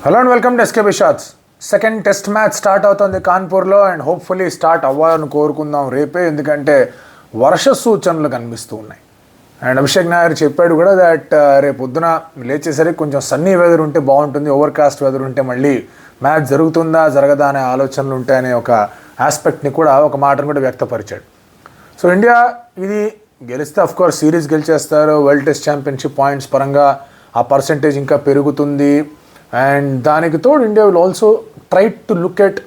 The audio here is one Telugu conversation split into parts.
Hello and welcome to SKB shots. Second test match start అవుతుంది కాన్పూర్లో అండ్ హోప్ఫుల్లీ స్టార్ట్ అవ్వాలని కోరుకుందాం రేపే, ఎందుకంటే వర్ష సూచనలు కనిపిస్తూ ఉన్నాయి. అండ్ అభిషేక్ నాయర్ చెప్పాడు కూడా దట్ రేపు పొద్దున లేచేసరికి కొంచెం సన్నీ వెదర్ ఉంటే బాగుంటుంది, ఓవర్కాస్ట్ వెదర్ ఉంటే మళ్ళీ మ్యాచ్ జరుగుతుందా జరగదా అనే ఆలోచనలు ఉంటాయనే ఒక ఆస్పెక్ట్ని కూడా, ఒక మాటను కూడా వ్యక్తపరిచాడు. సో ఇండియా ఇది గెలిస్తే అఫ్కోర్స్ సిరీస్ గెలిచేస్తారు, వరల్డ్ టెస్ట్ ఛాంపియన్షిప్ పాయింట్స్ పరంగా ఆ పర్సంటేజ్ ఇంకా పెరుగుతుంది. అండ్ దానికి తోడు India will also try to look at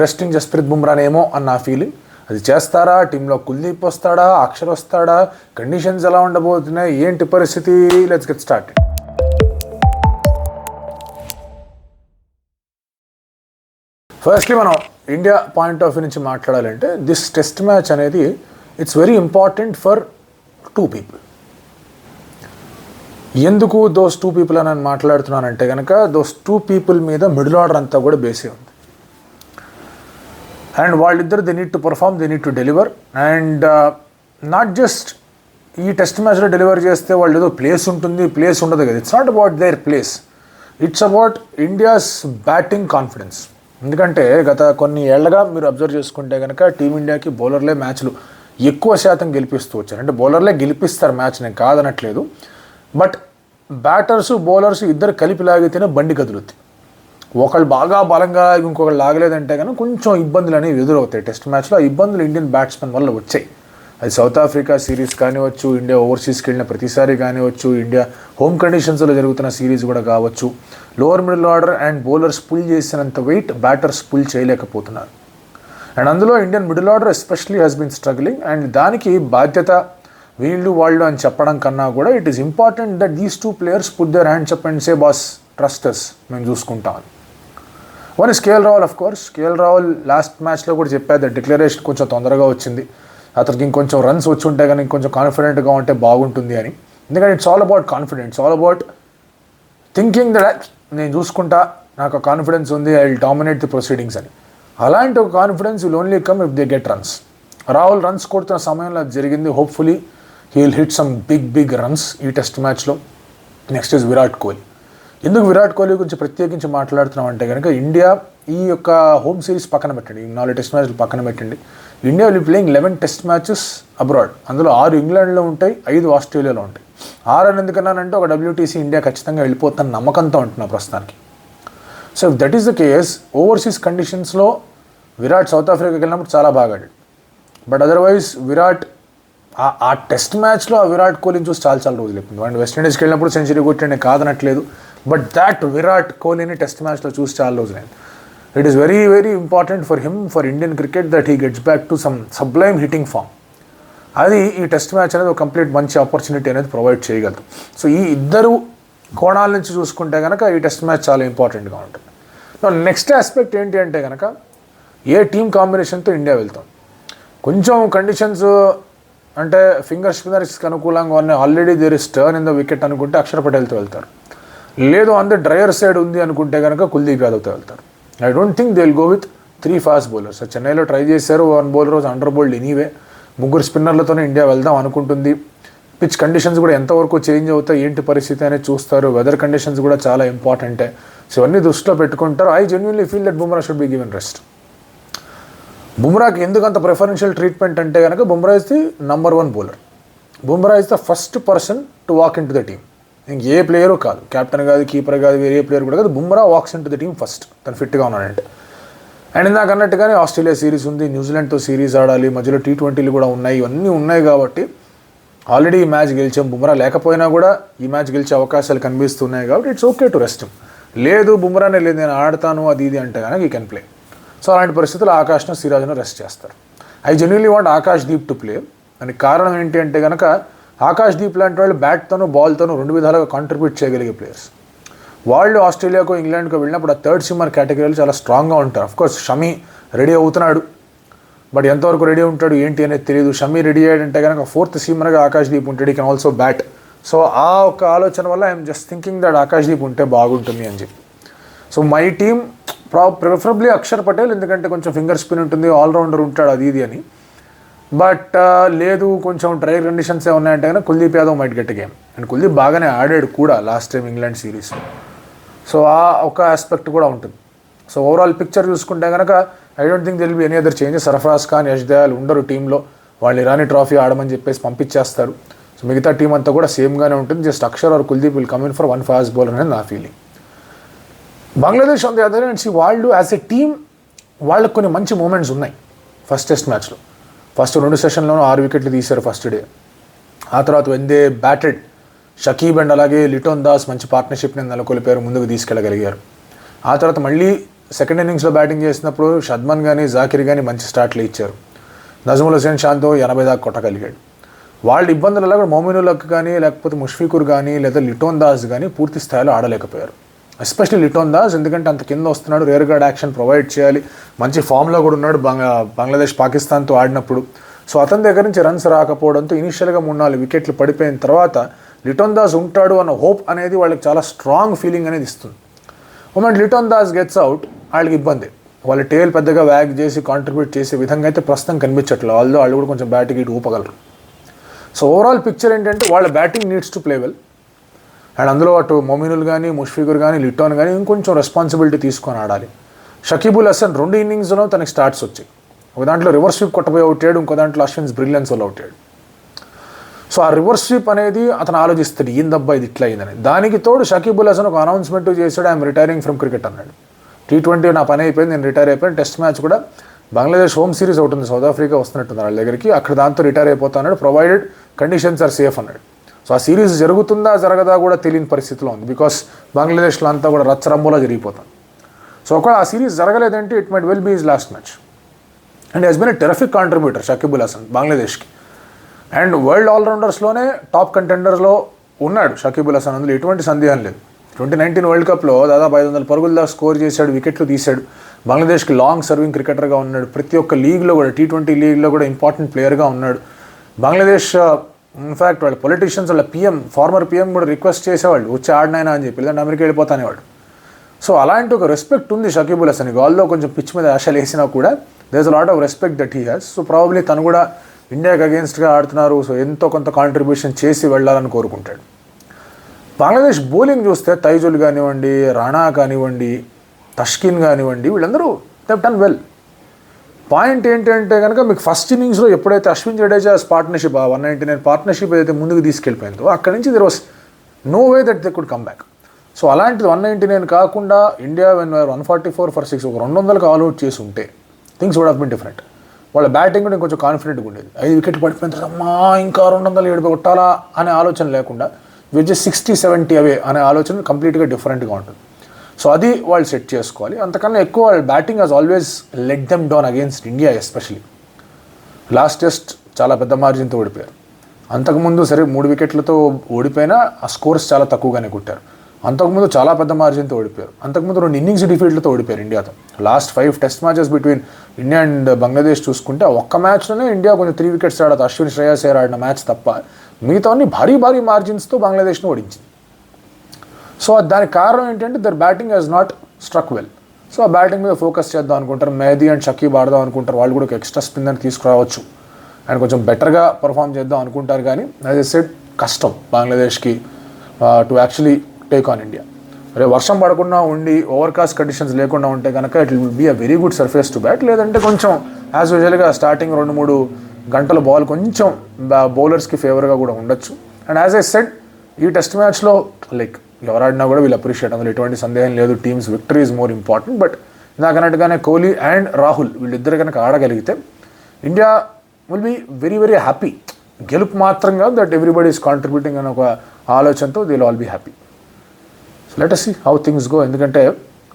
resting Jasprit బుమ్రానేమో అన్న ఫీలింగ్. అది చేస్తారా, టీంలో కుల్దీప్ వస్తాడా, అక్షర్ వస్తాడా, కండిషన్స్ ఎలా ఉండబోతున్నాయి, ఏంటి పరిస్థితి, లెట్స్ గెట్ స్టార్ట్. ఫస్ట్లీ మనం ఇండియా పాయింట్ ఆఫ్ వ్యూ నుంచి మాట్లాడాలంటే దిస్ టెస్ట్ మ్యాచ్ అనేది it's very important for two people. ఎందుకు దోస్ టూ పీపుల్ అని మాట్లాడుతున్నానంటే కనుక దోస్ టూ పీపుల్ మీద మిడిల్ ఆర్డర్ అంతా కూడా బేసే ఉంది. అండ్ వాళ్ళిద్దరు they need to perform, they need to deliver. And not just ఈ టెస్ట్ మ్యాచ్లో డెలివర్ చేస్తే వాళ్ళు ఏదో ప్లేస్ ఉంటుంది, ప్లేస్ ఉండదు కదా. It's not about their place, it's about India's batting confidence. ఎందుకంటే గత కొన్ని ఏళ్లగా మీరు అబ్జర్వ్ చేసుకుంటే కనుక టీమిండియాకి బౌలర్లే మ్యాచ్లు ఎక్కువ శాతం గెలిపిస్తూ వచ్చారు. అంటే బౌలర్లే గెలిపిస్తారు మ్యాచ్, నేను కాదనట్లేదు, బట్ బ్యాటర్స్ బౌలర్స్ ఇద్దరు కలిపి లాగితేనే బండి కదులుద్ది. ఒకళ్ళు బాగా బలంగా ఇంకొకళ్ళు లాగలేదంటే కానీ కొంచెం ఇబ్బందులు అనేవి ఎదురవుతాయి టెస్ట్ మ్యాచ్లో. ఆ ఇబ్బందులు ఇండియన్ బ్యాట్స్మెన్ వల్ల వచ్చాయి. అది సౌత్ ఆఫ్రికా సిరీస్ కానివచ్చు, ఇండియా ఓవర్సీస్కి వెళ్ళిన ప్రతిసారి కానివచ్చు, ఇండియా హోమ్ కండిషన్స్లో జరుగుతున్న సిరీస్ కూడా కావచ్చు. Lower middle order and bowlers pull చేసినంత వెయిట్ బ్యాటర్స్ పుల్ చేయలేకపోతున్నారు. అండ్ అందులో Indian middle order especially has been struggling. And దానికి బాధ్యత వీళ్ళు వాళ్ళు అని చెప్పడం కన్నా కూడా it is important that these two players put their hands up and say boss trust us, మేము చూసుకుంటాం. One is KL Rahul. Of course KL Rahul last మ్యాచ్లో కూడా చెప్పారు దట్ డిక్లరేషన్ కొంచెం తొందరగా వచ్చింది, అతనికి ఇంకొంచెం రన్స్ వచ్చి ఉంటే కానీ ఇంకొంచెం కాన్ఫిడెంట్గా ఉంటే బాగుంటుంది అని. ఎందుకంటే it's all about confidence, all about thinking that నేను చూసుకుంటా, నాకు కాన్ఫిడెన్స్ ఉంది, I will dominate the proceedings అని. అలాంటి ఒక confidence will only come if they get runs. Rahul runs కొడుతున్న సమయంలో అది జరిగింది. Hopefully he will hit some big runs ఈ టెస్ట్ మ్యాచ్లో. Next is Virat Kohli. ఎందుకు విరాట్ కోహ్లీ గురించి ప్రత్యేకించి మాట్లాడుతున్నాం అంటే కనుక ఇండియా ఈ యొక్క హోమ్ సిరీస్ పక్కన పెట్టండి, 4 టెస్ట్ మ్యాచ్లు పక్కన పెట్టండి, India will playing 11 test matches abroad. అందులో 6 ఇంగ్లాండ్లో ఉంటాయి, 5 ఆస్ట్రేలియాలో ఉంటాయి. 6 అని ఎందుకన్నానంటే ఒక WTC ఇండియా ఖచ్చితంగా వెళ్ళిపోతున్న నమ్మకంతో ఉంటున్నా ప్రస్తుతానికి. So if that is the case, overseas కండిషన్స్లో విరాట్ సౌత్ ఆఫ్రికాకి వెళ్ళినప్పుడు చాలా బాగా ఆడాడు. బట్ అదర్వైజ్ విరాట్ ఆ టెస్ట్ మ్యాచ్లో ఆ విరాట్ కోహ్లీని చూసి చాలా రోజులు అయిపోయింది. అండ్ వెస్టిండీస్కి వెళ్ళినప్పుడు సెంచరీ కొట్టిండే కాదనట్లేదు, బట్ దాట్ విరాట్ కోహ్లీని టెస్ట్ మ్యాచ్లో చూసి చాలా రోజులైంది. It is very important for him, for Indian cricket, that he gets back to some sublime hitting form. అది ఈ టెస్ట్ మ్యాచ్ అనేది ఒక కంప్లీట్ మంచి ఆపర్చునిటీ అనేది ప్రొవైడ్ చేయగలదు. సో ఈ ఇద్దరు కోణాల నుంచి చూసుకుంటే కనుక ఈ టెస్ట్ మ్యాచ్ చాలా ఇంపార్టెంట్గా ఉంటుంది. నెక్స్ట్ ఆస్పెక్ట్ ఏంటి అంటే కనుక ఏ టీమ్ కాంబినేషన్తో ఇండియా వెళ్తాం. కొంచెం కండిషన్స్ అంటే ఫింగర్ స్పిన్నర్స్కి అనుకూలంగా ఉన్నాయి, already there is turn in the wicket అనుకుంటే అక్షర్ పటేల్తో వెళ్తారు. లేదు అందరు డ్రైయర్ సైడ్ ఉంది అనుకుంటే కనుక కుల్దీప్ యాదవ్తో వెళ్తారు. I don't think they will go with 3 fast bowlers. చెన్నైలో ట్రై చేశారు, 1 బౌలర్ రోజు అండర్ బౌల్డ్ ఎనీవే. 3 స్పిన్నర్లతోనే ఇండియా వెళ్దాం అనుకుంటుంది. పిచ్ కండిషన్స్ కూడా ఎంతవరకు చేంజ్ అవుతాయి, ఏంటి పరిస్థితి అనేది చూస్తారు. వెదర్ కండిషన్స్ కూడా చాలా ఇంపార్టెంటే. సో ఇవన్నీ దృష్టిలో పెట్టుకుంటారు. I genuinely feel that Bumrah should be given rest. బుమ్రాకి ఎందుకంత ప్రిఫరెన్షియల్ ట్రీట్మెంట్ అంటే కనుక Bumrah is the number 1 bowler. Bumrah is the first person to walk in to the team. ఇంక ఏ ప్లేయరు కాదు, కెప్టెన్ కాదు, కీపర్ కాదు, వేరే ప్లేయర్ కూడా కాదు, Bumrah walks in to the team first, తను ఫిట్గా ఉన్నాడంటే. అండ్ ఇందాక అన్నట్టుగానే ఆస్ట్రేలియా సిరీస్ ఉంది, న్యూజిలాండ్తో సిరీస్ ఆడాలి, మధ్యలో T20లు కూడా ఉన్నాయి, ఇవన్నీ ఉన్నాయి కాబట్టి ఆల్రెడీ ఈ మ్యాచ్ గెలిచాం. బుమ్రా లేకపోయినా కూడా ఈ మ్యాచ్ గెలిచే అవకాశాలు కనిపిస్తున్నాయి కాబట్టి ఇట్స్ ఓకే టు రెస్ట్. లేదు బుమ్రానే లేదు నేను ఆడతాను అది ఇది అంటే కనుక ఈ కెన్ ప్లే. సో అలాంటి పరిస్థితుల్లో ఆకాష్ను సిరాజ్ను రెస్ట్ చేస్తారు. I genuinely want Akash Deep to play. దానికి కారణం ఏంటి అంటే కనుక ఆకాష్ దీప్ లాంటి వాళ్ళు బ్యాట్తోనూ బాల్తోనూ 2 విధాలుగా కాంట్రిబ్యూట్ చేయగలిగే ప్లేయర్స్. వాళ్ళు ఆస్ట్రేలియాకో ఇంగ్లాండ్కో వెళ్ళినప్పుడు ఆ థర్డ్ సిమ్మర్ కేటగిరీలో చాలా స్ట్రాంగ్గా ఉంటారు. అఫ్కోర్స్ షమీ రెడీ అవుతున్నాడు, బట్ ఎంతవరకు రెడీ ఉంటాడు ఏంటి అనేది తెలియదు. షమీ రెడీ అయ్యాడంటే కనుక 4th సీమర్గా ఆకాష్ దీప్ ఉంటాడు, ఈ కెన్ ఆల్సో బ్యాట్. సో ఆ ఒక ఆలోచన వల్ల I'm just thinking that Akash Deep ఉంటే బాగుంటుంది అని చెప్పి. So my team preferably Akshar Patel, ఎందుకంటే కొంచెం ఫింగర్ స్పిన్ ఉంటుంది, ఆల్రౌండర్ ఉంటాడు అది ఇది అని. బట్ లేదు కొంచెం డ్రై కండిషన్స్ ఉన్నాయంటే కనుక Kuldeep Yadav might get game. And Kuldeep బాగానే ఆడాడు కూడా last time England series. So ఆ ఒక ఆస్పెక్ట్ కూడా ఉంటుంది. సో ఓవరాల్ పిక్చర్ చూసుకుంటే కనుక I don't think there'll be any other changes. Sarfaraz Khan, Yash Dayal ఉండరు టీంలో, వాళ్ళు ఇరానీ ట్రాఫీ ఆడమని చెప్పేసి పంపించేస్తారు. సో మిగతా టీం అంతా కూడా సేమ్గానే ఉంటుంది. Just Akshar or Kuldeep will come in for 1 fast bowler అనేది నా feeling. Bangladesh on the other hand, వాళ్ళు యాజ్ ఎ టీమ్ వాళ్ళకి కొన్ని మంచి మూమెంట్స్ ఉన్నాయి. ఫస్ట్ టెస్ట్ మ్యాచ్లో ఫస్ట్ 2 సెషన్లోనూ 6 వికెట్లు తీశారు ఫస్ట్ డే. ఆ తర్వాత when they batted, Shakib and అలాగే లిటోన్ దాస్ మంచి పార్ట్నర్షిప్ని నెలకొల్పారు, ముందుకు తీసుకెళ్ళగలిగారు. ఆ తర్వాత మళ్ళీ సెకండ్ ఇన్నింగ్స్లో బ్యాటింగ్ చేసినప్పుడు షద్మన్ కానీ జాకిర్ కానీ మంచి స్టార్ట్లు ఇచ్చారు. నజ్ముల్ హుసేన్ షాన్తో 80 దాకా కొట్టగలిగాడు. వాళ్ళ ఇబ్బందులలో కూడా మోమినులక్ కానీ లేకపోతే ముష్ఫికుర్ కానీ లేదా లిటోన్ దాస్ కానీ పూర్తి స్థాయిలో ఆడలేకపోయారు. ఎస్పెషల్లీ లిటోన్ దాస్, ఎందుకంటే అంత కింద వస్తున్నాడు, రేర్ గార్డ్ యాక్షన్ ప్రొవైడ్ చేయాలి, మంచి ఫామ్లో కూడా ఉన్నాడు బంగ్లాదేశ్ పాకిస్తాన్తో ఆడినప్పుడు. సో అతని దగ్గర నుంచి రన్స్ రాకపోవడంతో ఇనిషియల్గా 3-4 వికెట్లు పడిపోయిన తర్వాత లిటోన్ దాస్ ఉంటాడు అన్న హోప్ అనేది వాళ్ళకి చాలా స్ట్రాంగ్ ఫీలింగ్ అనేది ఇస్తుంది. మొమెంట్ లిటోన్ దాస్ గెట్స్ అవుట్, వాళ్ళకి ఇబ్బంది. వాళ్ళ టేల్ పెద్దగా వ్యాగ్ చేసి కాంట్రిబ్యూట్ చేసే విధంగా అయితే ప్రస్తుతం కనిపించట్లేదు, ఆల్దో వాళ్ళు కూడా కొంచెం బ్యాటింగ్ ఇటు ఊపగలరు. సో ఓవరాల్ పిక్చర్ ఏంటంటే వాళ్ళ batting needs to play well. And అందులో అటు మొమినుల్ కానీ ముష్ఫికుర్ కానీ లిటోన్ కానీ ఇంకొంచెం రెస్పాన్సిబిలిటీ తీసుకొని ఆడాలి. షకీబుల్ హసన్ 2 ఇన్నింగ్స్లో తనకి స్టార్ట్స్ వచ్చాయి. ఒక దాంట్లో రివర్స్ స్వీప్ కొట్టబోయి అవుట్ అయ్యాడు, ఇంకో దాంట్లో అశ్విన్స్ బ్రిలియన్స్ వల్ల అవుట్ అయ్యాడు. సో ఆ రివర్స్ స్వీప్ అనేది అతను ఆలోచిస్తాడు, ఏందబ్బా ఇది ఇట్లా అయిందని. దానికి తోడు షకీబుల్ హసన్ ఒక అనౌన్స్మెంట్ చేశాడు, ఐఎమ్ రిటైరింగ్ ఫ్రమ్ క్రికెట్ అన్నాడు. T20 నా పని అయిపోయింది, నేను రిటైర్ అయిపోయాను. టెస్ట్ మ్యాచ్ కూడా బంగ్లాదేశ్ హోమ్ సిరీస్ ఒకటి ఉంది, సౌత్ ఆఫ్రికా వస్తున్నట్టుంది వాళ్ళ దగ్గరికి, అక్కడ దాంతో రిటైర్ అయిపోతాడు ప్రొవైడెడ్ కండిషన్స్ ఆర్ సేఫ్ అన్నాడు. సో ఆ సిరీస్ జరుగుతుందా జరగదా కూడా తెలియని పరిస్థితిలో ఉంది, బికాస్ బంగ్లాదేశ్లో అంతా కూడా రచ్చరంబోలా జరిగిపోతుంది. సో ఒకవేళ ఆ సిరీస్ జరగలేదంటే it might well be his last match. And he's been a terrific contributor Shakibul Hasan బంగ్లాదేశ్కి. అండ్ వరల్డ్ ఆల్రౌండర్స్లోనే టాప్ కంటెండర్స్లో ఉన్నాడు షకీబుల్ హసన్, అందులో ఎటువంటి సందేహం లేదు. 2019 వరల్డ్ కప్లో దాదాపు 500 పరుగుల దాకా స్కోర్ చేశాడు, వికెట్లు తీశాడు. బంగ్లాదేశ్కి లాంగ్ సర్వింగ్ క్రికెటర్గా ఉన్నాడు. ప్రతి ఒక్క లీగ్లో కూడా T20 లీగ్లో కూడా ఇంపార్టెంట్ ప్లేయర్గా ఉన్నాడు. బంగ్లాదేశ్ ఇన్ఫ్యాక్ట్ వాళ్ళ పొలిటీషియన్స్, వాళ్ళ ఫార్మర్ పిఎం కూడా రిక్వెస్ట్ చేసేవాళ్ళు, వచ్చి ఆడినైనా అని చెప్పి, లేదంటే అమెరికా వెళ్ళిపోతానేవాడు. సో అలాంటి ఒక రెస్పెక్ట్ ఉంది షకీబుల్ హసన్. గాల్లో కొంచెం పిచ్ మీద ఆశలు వేసినా కూడా there is a lot of respect that he has. So probably తను కూడా ఇండియాకి అగేన్స్ట్గా ఆడుతున్నారు, సో ఎంతో కొంత కాంట్రిబ్యూషన్ చేసి వెళ్ళాలని కోరుకుంటాడు. బంగ్లాదేశ్ బౌలింగ్ చూస్తే తైజుల్ కానివ్వండి, రాణా కానివ్వండి, తష్కిన్ కానివ్వండి, వీళ్ళందరూ దే డన్ వెల్. పాయింట్ ఏంటంటే కనుక మీకు ఫస్ట్ ఇన్నింగ్స్లో ఎప్పుడైతే అశ్విన్ జడేజా పార్ట్నర్షిప్ 199 పార్ట్నర్షిప్ ఏదైతే ముందుకు తీసుకెళ్ళిపోయిందో అక్కడి నుంచి there was no way that they could come back. So అలాంటిది 199 కాకుండా ఇండియా వెన్ 144 for 6 ఒక 200కి ఆల్అౌట్ చేసి ఉంటే things would have been different. వాళ్ళ బ్యాటింగ్ కూడా ఇంకొంచెం కాన్ఫిడెంట్గా ఉండేది. 5 వికెట్లు పడిపోయిన తర్వాత అమ్మా ఇంకా 207 కొట్టాలా అనే ఆలోచన లేకుండా విచ్ 60-70 అవే అనే ఆలోచన కంప్లీట్గా డిఫరెంట్గా ఉంటుంది. సో అది వాళ్ళు సెట్ చేసుకోవాలి. అంతకన్నా ఎక్కువ వాళ్ళ batting has always let them down against India. Especially last test చాలా పెద్ద మార్జిన్తో ఓడిపోయారు. అంతకుముందు సరే 3 వికెట్లతో ఓడిపోయినా ఆ స్కోర్స్ చాలా తక్కువగానే కొట్టారు. అంతకుముందు చాలా పెద్ద మార్జిన్తో ఓడిపోయారు. అంతకుముందు 2 ఇన్నింగ్స్ డిఫీట్లతో ఓడిపోయారు ఇండియాతో. Last 5 test matches between India and Bangladesh చూసుకుంటే ఒక్క మ్యాచ్లోనే ఇండియా కొంచెం 3 వికెట్స్ ఆడదు, అశ్విన్ శ్రేయస్ అయ్యర్ ఆడిన మ్యాచ్ తప్ప మిగతావన్నీ భారీ మార్జిన్స్తో బంగ్లాదేశ్ను ఓడించింది. సో దానికి కారణం ఏంటంటే there batting has not struck well. So ఆ బ్యాటింగ్ మీద ఫోకస్ చేద్దాం అనుకుంటారు. మెహదీ అండ్ షకీబ్ ఆడదాం అనుకుంటారు, వాళ్ళు కూడా ఒక ఎక్స్ట్రా స్పిన్ అని తీసుకురావచ్చు అండ్ కొంచెం బెటర్గా పర్ఫామ్ చేద్దాం అనుకుంటారు. కానీ యాజ్ ఎ సెడ్ కష్టం బంగ్లాదేశ్కి to actually take on India. అరే వర్షం పడకుండా ఉండి ఓవర్కాస్ట్ కండిషన్స్ లేకుండా ఉంటే కనుక it will be a very good surface to bat. లేదంటే కొంచెం యాజ్ యూజువల్గా స్టార్టింగ్ 2-3 గంటల బాల్ కొంచెం బౌలర్స్కి ఫేవర్గా కూడా ఉండొచ్చు. అండ్ యాజ్ ఐ సెడ్ ఈ టెస్ట్ మ్యాచ్లో లైక్ ఎవరాడినా కూడా వీళ్ళు అప్రిషియేట్, అందులో ఎటువంటి సందేహం లేదు. Team's victory is more important. But ఇందాక అన్నట్టుగానే కోహ్లీ అండ్ రాహుల్ వీళ్ళిద్దరు కనుక ఆడగలిగితే India will be very happy. గెలుపు మాత్రం కాదు, దట్ ఎవ్రీబడి ఈస్ కాంట్రిబ్యూటింగ్ అనే ఒక ఆలోచనతో they will all be happy. So let us see how things go. ఎందుకంటే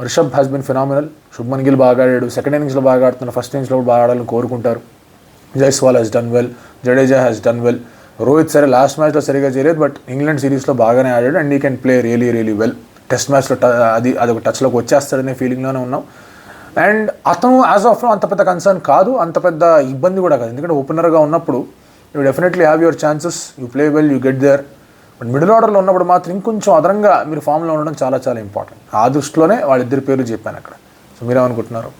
Rishabh has been phenomenal. Shubman Gill బాగా ఆడాడు, సెకండ్ ఇన్నింగ్స్లో బాగా ఆడుతున్నారు, ఫస్ట్ ఇన్నింగ్స్లో కూడా బాగా ఆడాలని కోరుకుంటారు. Jaiswal has done well, Jadeja has done well. Rohit సరే లాస్ట్ మ్యాచ్లో సరిగా చేయలేదు, బట్ ఇంగ్లాండ్ సిరీస్లో బాగానే ఆడాడు అండ్ ఈ can play really well. Test మ్యాచ్లో అది ఒక టచ్లోకి వచ్చేస్తాడనే ఫీలింగ్లోనే ఉన్నాం. అండ్ అతను యాజ్ ఆఫ్ అంత పెద్ద కన్సర్న్ కాదు, అంత పెద్ద ఇబ్బంది కూడా కాదు. ఎందుకంటే ఓపెనర్గా ఉన్నప్పుడు you definitely have your chances, you play well, you get there. But middle ఆర్డర్లో ఉన్నప్పుడు మాత్రం ఇంకొంచెం అదనంగా మీరు ఫామ్లో ఉండడం చాలా ఇంపార్టెంట్. ఆ దృష్టిలోనే వాళ్ళిద్దరి పేర్లు చెప్పాను అక్కడ. సో మీరేమనుకుంటున్నారు?